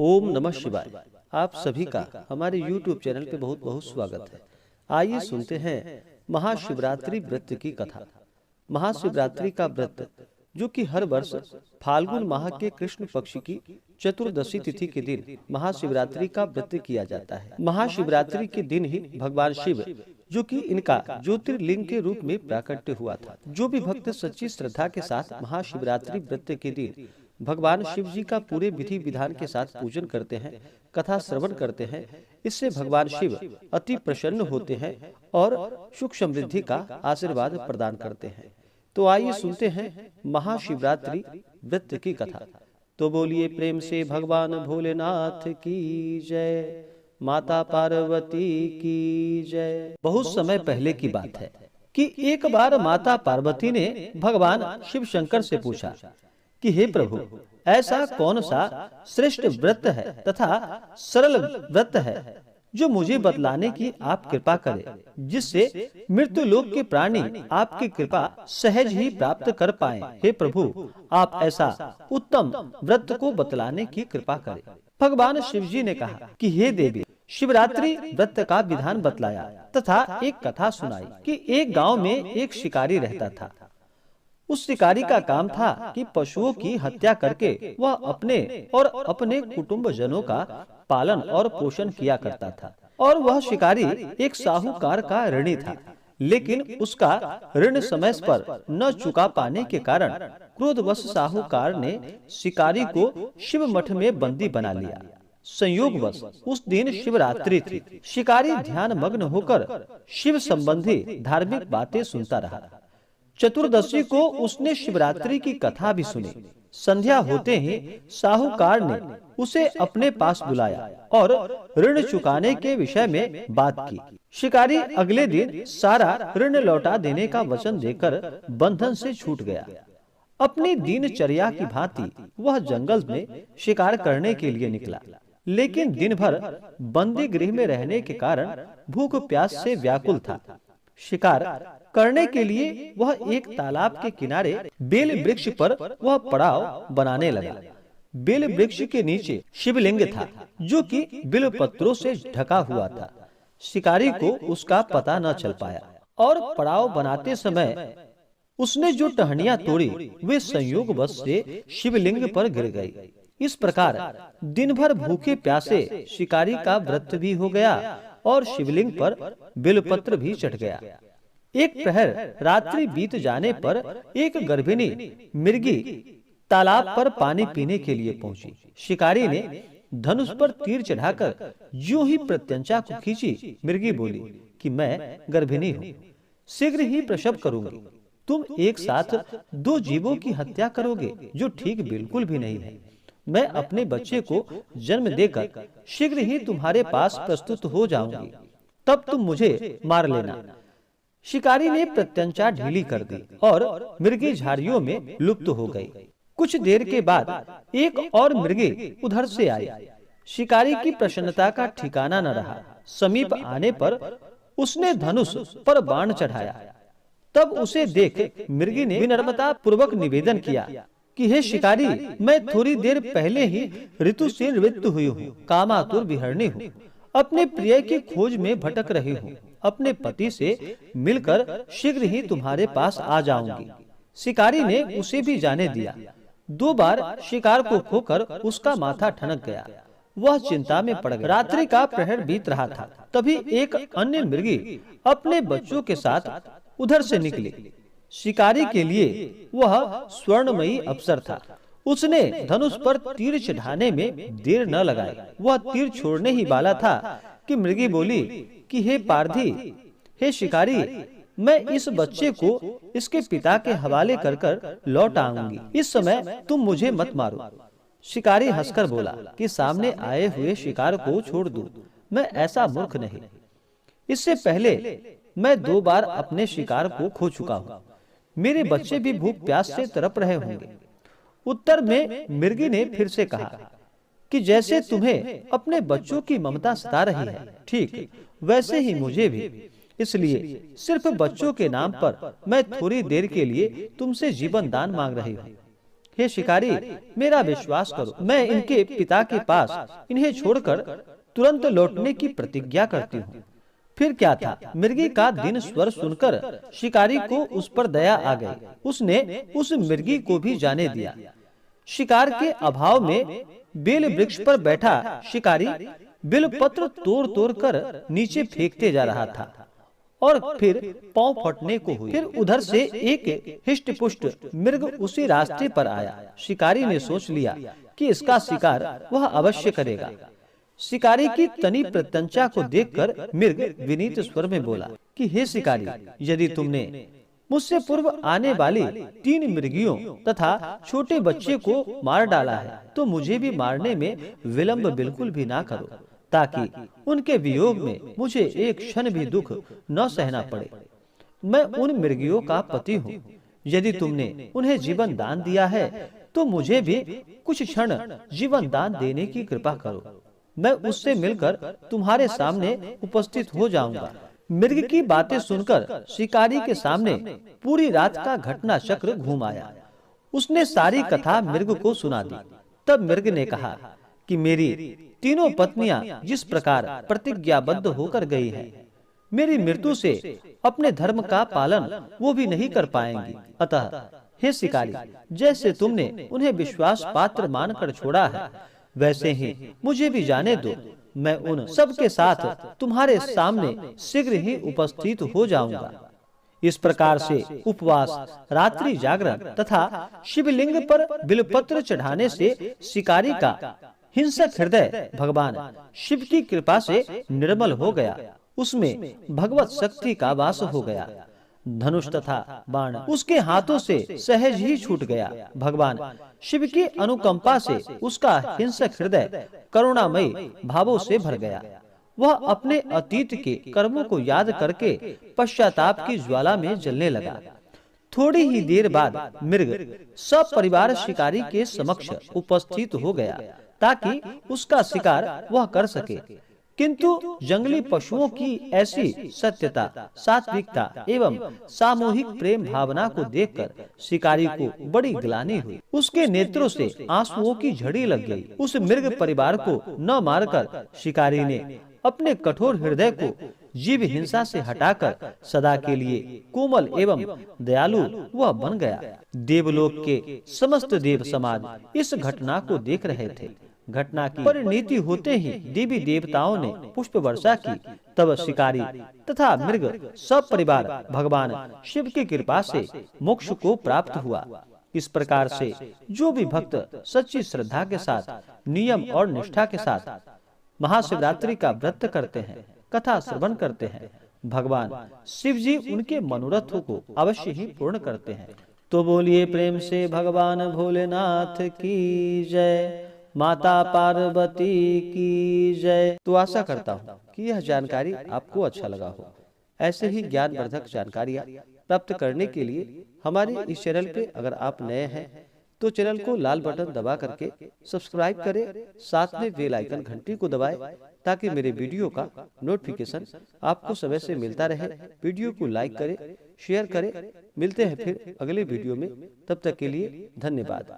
ओम नमः शिवाय। आप सभी का हमारे YouTube चैनल पे बहुत बहुत स्वागत है। आइए सुनते हैं महाशिवरात्रि व्रत की कथा। महाशिवरात्रि का व्रत जो कि हर वर्ष फाल्गुन माह के कृष्ण पक्ष की चतुर्दशी तिथि के दिन महाशिवरात्रि का व्रत किया जाता है। महाशिवरात्रि के दिन ही भगवान शिव जो कि इनका ज्योतिर्लिंग के रूप में प्राकट्य हुआ था। जो भी भक्त सच्ची श्रद्धा के साथ महाशिवरात्रि व्रत के दिन भगवान शिव जी का पूरे विधि विधान के साथ पूजन करते हैं, कथा श्रवण करते हैं, इससे भगवान शिव अति प्रसन्न होते हैं और सुख समृद्धि का आशीर्वाद प्रदान करते हैं। तो आइए सुनते हैं महाशिवरात्रि व्रत की कथा। तो बोलिए प्रेम से भगवान भोलेनाथ की जय, माता पार्वती की जय। बहुत समय पहले की बात है कि एक बार माता पार्वती ने भगवान शिव शंकर से पूछा कि हे प्रभु, ऐसा कौन सा श्रेष्ठ व्रत है तथा सरल व्रत है जो मुझे बतलाने की आप कृपा करें, जिससे मृत्यु लोक के प्राणी आपकी कृपा सहज ही प्राप्त कर पाएं। हे प्रभु, आप ऐसा उत्तम व्रत को बतलाने की कृपा करें। भगवान शिव जी ने कहा कि हे देवी, शिवरात्रि व्रत का विधान बतलाया तथा एक कथा सुनाई कि एक गांव में एक शिकारी रहता था। उस शिकारी का काम था कि पशुओं की हत्या करके वह अपने और अपने कुटुंब जनों का पालन और पोषण किया करता था। और वह शिकारी एक साहूकार का ऋणी था, लेकिन उसका ऋण समय पर न चुका पाने के कारण क्रोधवश साहूकार ने शिकारी को शिव मठ में बंदी बना लिया। संयोगवश उस दिन शिवरात्रि थी। शिकारी ध्यान मग्न होकर शिव संबंधी धार्मिक बातें सुनता रहा। चतुर्दशी को उसने शिवरात्रि की कथा भी सुनी। संध्या होते ही साहूकार ने उसे अपने पास बुलाया और ऋण चुकाने के विषय में बात की। शिकारी अगले दिन सारा ऋण लौटा देने का वचन देकर बंधन से छूट गया। अपनी दिनचर्या की भांति वह जंगल में शिकार करने के लिए निकला, लेकिन दिन भर बंदी गृह में रहने के कारण भूख प्यास से व्याकुल था। शिकार करने के लिए वह एक तालाब के किनारे बेल वृक्ष पर वह पड़ाव बनाने लगा। बेल वृक्ष के नीचे शिवलिंग था जो कि बिल्व पत्रों से ढका हुआ था। शिकारी को उसका पता न चल पाया और पड़ाव बनाते समय उसने जो टहनियां तोड़ी वे संयोगवश से शिवलिंग पर गिर गई। इस प्रकार दिन भर भूखे प्यासे शिकारी का व्रत भी हो गया और शिवलिंग पर बिल्वपत्र भी चढ़ गया। एक प्रहर रात्रि बीत जाने पर एक गर्भिणी मृगी तालाब पर पानी पीने के लिए पहुंची। शिकारी ने धनुष पर तीर चढ़ाकर यूं ही प्रत्यंचा को खींची। मृगी बोली कि मैं गर्भिणी हूँ, शीघ्र ही प्रसव करूंगी। तुम एक साथ दो जीवों की हत्या करोगे, जो ठीक बिल्कुल भी नहीं है। मैं अपने बच्चे को जन्म देकर शीघ्र ही तुम्हारे पास प्रस्तुत हो जाऊंगी, तब तुम मुझे मार लेना। शिकारी ने प्रत्यंचा ढीली कर दी और मृगी झाड़ियों में लुप्त हो गई। कुछ देर के बाद एक और मृगी उधर से आई। शिकारी की प्रसन्नता का ठिकाना न रहा। समीप आने पर उसने धनुष पर बाण चढ़ाया। तब उसे देख मृगी ने विनम्रता पूर्वक निवेदन किया कि हे शिकारी, मैं थोड़ी देर पहले ही ऋतु से निवृत्त हुई हूँ, कामातुर विहरणी हूँ, अपने प्रिय की खोज में भटक रही हूँ। अपने पति से मिलकर शीघ्र ही तुम्हारे पास आ जाऊंगी। शिकारी ने उसे भी जाने दिया। 2 बार शिकार को खोकर उसका माथा ठनक गया। वह चिंता में पड़ गया। रात्रि का प्रहर बीत रहा था। तभी एक अन्य मृगी अपने बच्चों के साथ उधर से निकली। शिकारी के लिए वह स्वर्णमयी अवसर था। उसने धनुष पर तीर चढ़ाने में देर न लगाई। वह तीर छोड़ने ही वाला था कि मृगी बोली कि हे पारधी, हे शिकारी, मैं इस बच्चे को इसके पिता के हवाले कर लौट आऊंगी। इस समय तुम मुझे मत मारो। शिकारी हंसकर बोला कि सामने आए हुए शिकार को छोड़ दूं, मैं ऐसा मूर्ख नहीं। इससे पहले मैं 2 बार अपने शिकार को खो चुका हूँ। मेरे बच्चे भी भूख प्यास से तड़प रहे होंगे। उत्तर में मृगी ने फिर से कहा कि जैसे तुम्हें अपने बच्चों की ममता सता रही है, ठीक वैसे ही मुझे भी। इसलिए सिर्फ बच्चों के नाम पर मैं थोड़ी देर के लिए तुमसे जीवन दान मांग रही हूँ। हे शिकारी, मेरा विश्वास करो, मैं इनके पिता के पास इन्हें छोड़कर तुरंत लौटने की प्रतिज्ञा करती हूँ। फिर क्या था, मृगी का दिन स्वर सुनकर शिकारी को उस पर दया आ गई। उसने उस मृगी को भी जाने दिया। शिकार के अभाव में बेल वृक्ष पर बैठा शिकारी बेल पत्र तोड़ तोड़ कर नीचे फेंकते जा रहा था और फिर पांव फटने को हुई। फिर उधर से एक हिष्ट पुष्ट मृग उसी रास्ते पर आया। शिकारी ने सोच लिया कि इसका शिकार वह अवश्य करेगा। शिकारी की तनी प्रत्यंचा को देखकर मृग विनीत स्वर में बोला कि हे शिकारी, यदि तुमने मुझसे पूर्व आने वाली 3 मृगियों तथा छोटे बच्चे को मार डाला है तो मुझे भी मारने में विलंब बिल्कुल भी ना करो, ताकि उनके वियोग में मुझे एक क्षण भी दुख न सहना पड़े। मैं उन मृगियों का पति हूँ। यदि तुमने उन्हें जीवन दान दिया है तो मुझे भी कुछ क्षण जीवन दान देने की कृपा करो। मैं उससे मिलकर तुम्हारे सामने उपस्थित हो जाऊंगा। मृग की बातें सुनकर शिकारी के सामने पूरी रात का घटना चक्र घूम आया। उसने सारी कथा मृग को सुना दी। तब मृग ने कहा कि मेरी तीनों पत्नियां जिस प्रकार प्रतिज्ञाबद्ध होकर गई हैं, मेरी मृत्यु से अपने धर्म का पालन वो भी नहीं कर पाएंगी। अतः हे शिकारी, जैसे तुमने उन्हें विश्वास पात्र मानकर छोड़ा है, वैसे ही मुझे भी जाने दो। मैं उन सब के साथ तुम्हारे सामने शीघ्र ही उपस्थित हो जाऊंगा। इस प्रकार से उपवास, रात्रि जागरण तथा शिवलिंग पर बिलपत्र चढ़ाने से शिकारी का हिंसक हृदय भगवान शिव की कृपा से निर्मल हो गया। उसमें भगवत शक्ति का वास हो गया। धनुष तथा बाण उसके हाथों से सहज ही छूट गया। भगवान शिव की अनुकंपा से उसका हिंसक हृदय करुणामयी भावों से भर गया। वह अपने अतीत के कर्मों को याद करके पश्चाताप की ज्वाला में जलने लगा। थोड़ी ही देर बाद मृग सब परिवार शिकारी के समक्ष उपस्थित हो गया ताकि उसका शिकार वह कर सके। किंतु जंगली पशुओं की ऐसी सत्यता, सात्विकता एवं सामूहिक प्रेम भावना को देखकर शिकारी को बड़ी ग्लानि हुई। उसके नेत्रों से आंसुओं की झड़ी लग गई। उस मृग परिवार को न मारकर शिकारी ने अपने कठोर हृदय को जीव हिंसा से हटाकर सदा के लिए कोमल एवं दयालु वह बन गया। देवलोक के समस्त देव समाज इस घटना को देख रहे थे। घटना की परिणति होते ही देवी देवताओं ने पुष्प वर्षा की। तब शिकारी तथा मृग सब परिवार भगवान शिव की कृपा से मोक्ष को प्राप्त हुआ। इस प्रकार से जो भी भक्त सच्ची श्रद्धा के साथ, नियम और निष्ठा के साथ महाशिवरात्रि का व्रत करते हैं, कथा श्रवण करते हैं, भगवान शिव जी उनके मनोरथों को अवश्य ही पूर्ण करते हैं। तो बोलिए प्रेम से भगवान भोलेनाथ की जय, माता पार्वती की जय। तो आशा करता हूँ कि यह जानकारी आपको अच्छा लगा हो। ऐसे ही ज्ञानवर्धक जानकारियाँ प्राप्त करने के लिए हमारे इस चैनल पे अगर आप नए हैं तो चैनल को लाल बटन दबा करके सब्सक्राइब करें, साथ में बेल आइकन घंटी को दबाएं ताकि मेरे वीडियो का नोटिफिकेशन आपको समय से मिलता रहे। वीडियो को लाइक करें, शेयर करें। मिलते हैं फिर अगले वीडियो में, तब तक के लिए धन्यवाद।